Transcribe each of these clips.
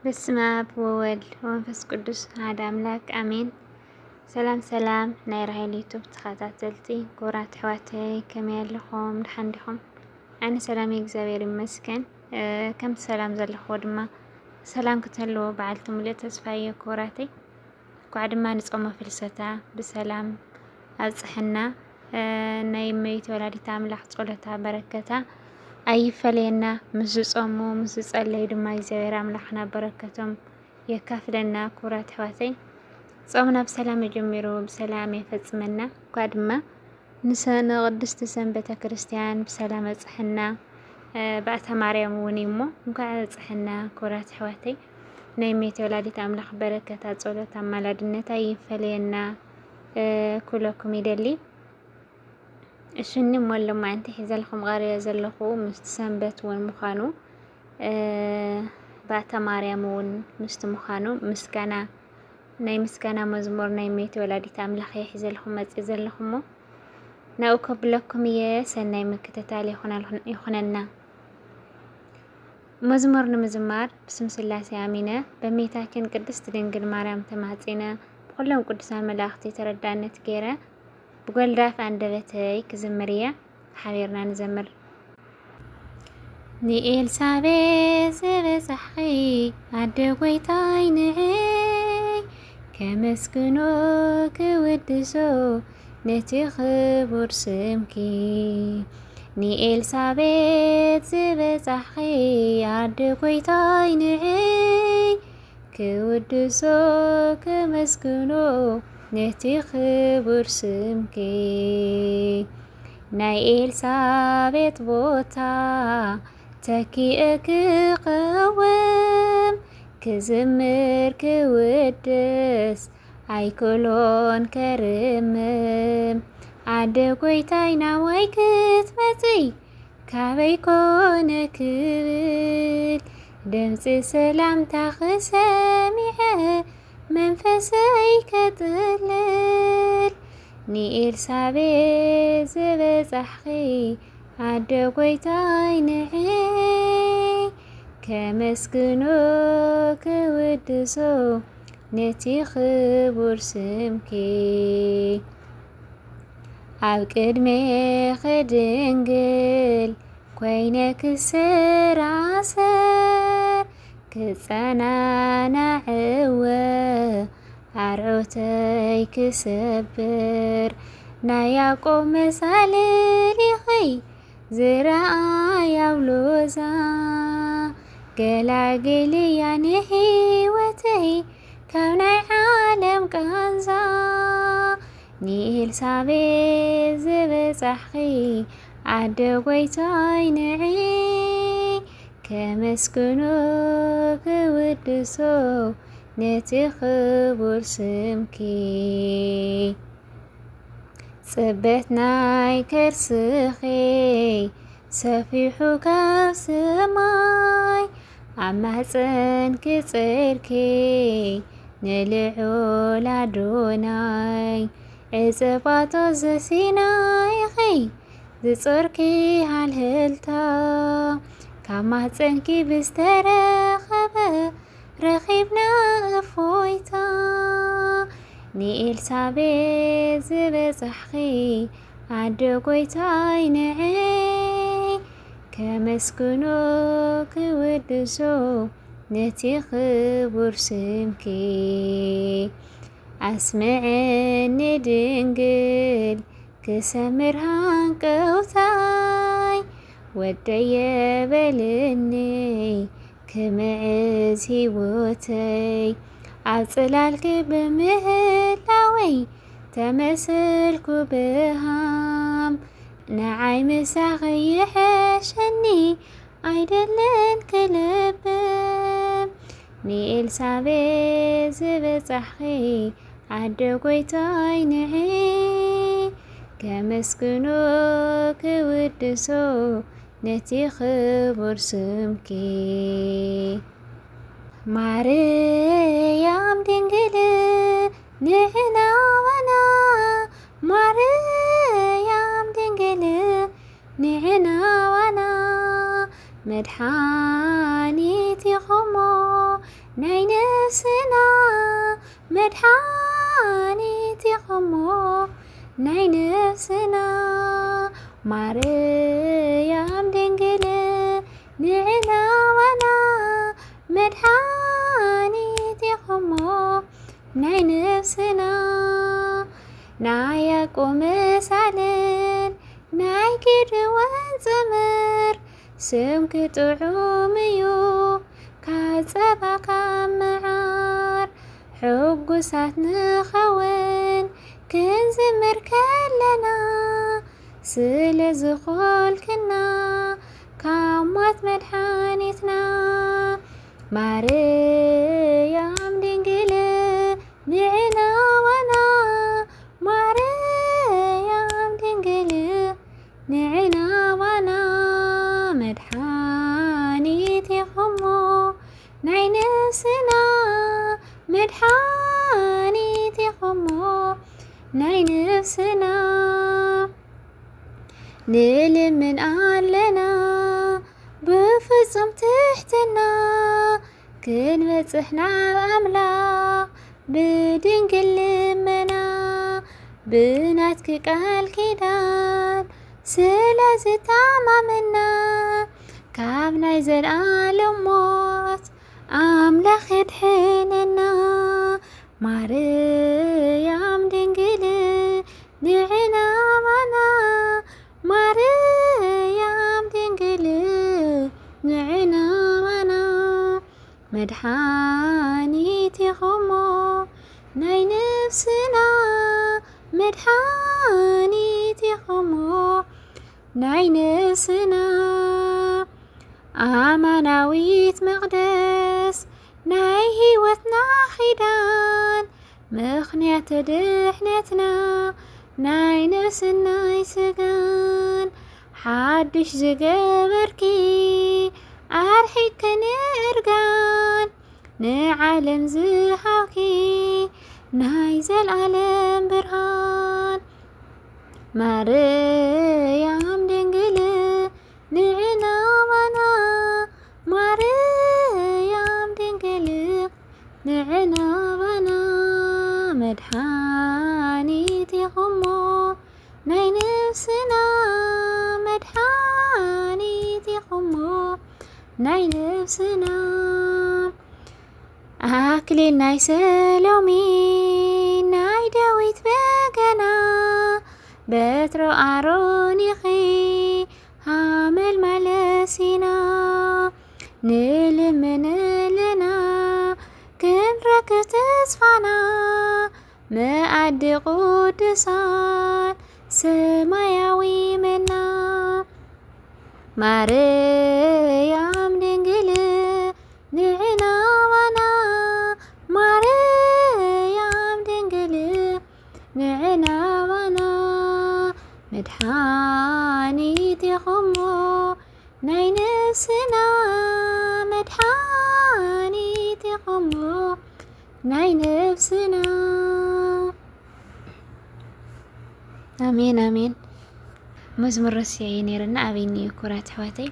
በስመ አብ ወወልድ ወመንፈስ ቅዱስ አሐዱ አምላክ አሜን። ሰላም ናይ ራሄል ዩቱብ ተኸታተልቲ ክቡራት ኣሕዋተይ ከመይ ኣለኹም? ድሓን ዲኹም? ኣነ ሰላም እግዚአብሔር ይመስገን። ከምቲ ሰላም ዘለኽዎ ድማ ሰላም ክትህልዎ በዓልቲ ሙሉእ ተስፋ እየ ክቡራተይ። ኳዕ ድማ ንፆመ ፍልሰታ ብሰላም ኣብፅሕና ናይ እመቤት ወላዲት ኣምላኽ ጸሎታ በረከታ ኣይፈለየና። ምስ ዝጾሙ ምስ ዝጸለዩ ድማ እግዚአብሔር ኣምላኽና በረከቶም የካፍለና። ክቡራት ኣሕዋተይ ጾምና ብሰላም ጀሚሩ ብሰላም የፈጽመና። እኳ ድማ ንቅድስቲ ሰንበተ ክርስቲያን ብሰላም ኣጽሕና። ባእታ ማርያም እውን እሞ እንኳዕ ኣጽሕና። ክቡራት ኣሕዋተይ ናይ እመቤት ወላዲት ኣምላኽ በረከታ ጸሎት ኣማላድነት ኣይፈለየና ኩለኩም ይደሊ። እሽኒ ሞሎም ማንተ ሒዘልኩም ቀሪበ ዘለኹ ምስቲ ሰንበት እውን ምዃኑ ባእታ ማርያም እውን ምስቲ ምዃኑ ምስጋና ናይ ምስጋና መዝሙር ናይ እመቤት ወላዲት ኣምላኽ ሒዘልኩም መፅእ ዘለኹሞ ናብኡ ከብለኩም እየ። ሰናይ ምክትታል ይኹነና። መዝሙር ንምዝማር ብስም ስላሴ ኣሚነ በእመቤታችን ቅድስት ድንግል ማርያም ተማፂነ ብኩሎም ቅዱሳን መላእኽቲ ተረዳእነት ገይረ ብጎልዳፍ አንደበተይ ክዝምር እየ። ሓቢርና ንዘምር። ንኤልሳቤጥ ዝበፅሕኺ ኣደ ጎይታይ ንዕይ ከመስግኖ ክውድሶ ነቲ ክቡር ስምኪ። ንኤልሳቤጥ ዝበፅሕኺ ኣደ ጎይታይ ንዕይ ክውድሶ ከመስግኖ ነቲ ክቡር ስምኪ። ናይ ኤልሳቤጥ ቦታ ተኪአ ክቐውም ክዝምር ክውድስ ኣይኮሎን ከርምም። ኣደ ጎይታይ ናዋይ ክትመጽእ ካበይ ኮነ ክብል ድምፂ ሰላምታ ክሰሚዐ መንፈሰይ ከጥልል። ንኤልሳቤጥ ዝበፅሕኺ ኣደ ጎይታይ ንዕይ ከመስግኖ ክውድሶ ነቲ ክቡር ስምኪ። ኣብ ቅድሜኺ ድንግል ኮይነ ክስራሰር ክጸናናዕወ ኣርዑተይ ክሰብር። ናይ ያዕቆብ መሳልል ኢኺ ዝረኣያው ሎዛ ገላግልያ ንህይወተይ ካብ ናይ ዓለም ቃንዛ። ንኤልሳቤጥ ዝበፅሕኺ ኣደ ጎይታይ ንዕይ ከመስግኖ ክውድሶ ነቲ ክቡር ስምኪ። ጽበት ናይ ከርስኺ ሰፊሑ ካብ ሰማይ ኣብ ማህፀን ክጽርኪ ንልዑል ኣዶናይ። ዕፀባቶ ዘሲናይኺ ዝጾርኪ ሃልህልታ ካብ ማህፀንኪ ብዝተረኸበ ረኺብና እፎይታ። ንኤልሳቤጥ ዝበፅሕኺ ኣደ ጎይታይ ንዕይ ከመስግኖ ክውድሶ ነቲ ክቡር ስምኪ። ኣስምዕኒ ድንግል ክሰምር ሃንቀውታይ ወደየ በልኒ ክምዕዝ ህይወተይ። ኣብ ጽላልኪ ብምህላወይ ተመስልኩ ብሃም ንዓይ ምሳኺ ይሕሸኒ ኣይደለን ክልብም። ንኤልሳቤጥ ዝበፅሕኺ ኣደ ጎይታይ ንዕይ ከመስግኖ ክውድሶ ነቲ ክቡር ስምኪ። ማርያም ድንግል ንሕና ዋና ማርያም ድንግል ንሕና ዋና መድሓኒት ኢኹሞ ናይ ነፍስና መድኃኒት ኢኹሞ ናይ ነፍስና ማርያም ድንግል ንዕና ዋና መድኃኒት ኢኹሞ ናይ ነፍስና ናይ ያዕቆብ ምሳልን ናይ ጊድዎን ጽምር ስምኪ ጥዑም እዩ ካጸባ ካብ መዓር ሕጉሳት ንኸውን ክንዝምር ከለና ስለ ዝኸልክና ካብ ሞት መድኃኒትና ማርያም ድንግል ንዕና ዋና ማርያም ድንግል ንዕና ዋና መድኃኒት ኢኹሞ ናይ ነፍስና መድኃኒት ኢኹሞ ናይ ነፍስና ንልምን ኣለና ብፍጹም ትሕትና ክንበጽሕ ናብ ኣምላኽ ብድንግል ልመና ብናትኪ ቃል ኪዳን ስለ ዝተማመና ካብ ናይ ዘለኣለም ሞት ኣምላኽ የድሕነና ማርያም ድንግል ንዕና ዋና ማርያም ድንግል ንዕና ዋና መድኃኒት ኢኹሞ ናይ ነፍስና መድኃኒት ኢኹሞ ናይ ነፍስና ኣማናዊት መቕደስ ናይ ሕይወትና ኺዳን ምኽንያት ድሕነትና ናይ ነፍስን ናይ ስጋን ሓድሽ ዝገበርኪ ኣርሒቅከ ንእርጋን ንዓለም ዝሃብኪ ናይ ዘለኣለም ብርሃን ማርያም ድንግል ንዕና ዋና ማርያም ድንግል ንዕና ዋና መድኃኒት ኢኹሞ ናይ ነፍስና መድኃኒት ኢኹሞ ናይ ነፍስና ኣክሊል ናይ ሰሎሚ ናይ ዳዊት በገና በትሮ ኣሮን ኢኺ ሃመል ማለሲና ንልምንለና ክንረክብ ተስፋና መኣዲ ቅዱሳን ሰማያዊ መና ማርያም ድንግል ንዕና ዋና ማርያም ድንግል ንዕና ዋና መድኃኒት ኢኹሞ ናይ ነፍስና መድኃኒት ኢኹሞ ናይ ነፍስና አሜን አሜን። መዝሙር ረስየ ነይርና አብይኒ ኩራት ሕዋተይ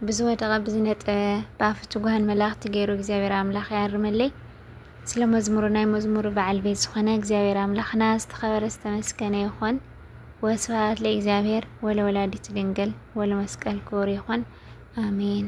ብዝወደቐ ብዝነጠ ባፍቱ ጉሃን መላእኽቲ ገይሩ እግዚአብሔር አምላኽ ያርመለይ ስለ መዝሙሩ ናይ መዝሙሩ በዓል ቤት ዝኾነ እግዚአብሔር አምላኽና ዝተኸበረ ዝተመስገነ ይኹን። ወስብሐት ለእግዚአብሔር ወለወላዲቱ ድንግል ወለመስቀል ክቡር ይኹን። አሜን።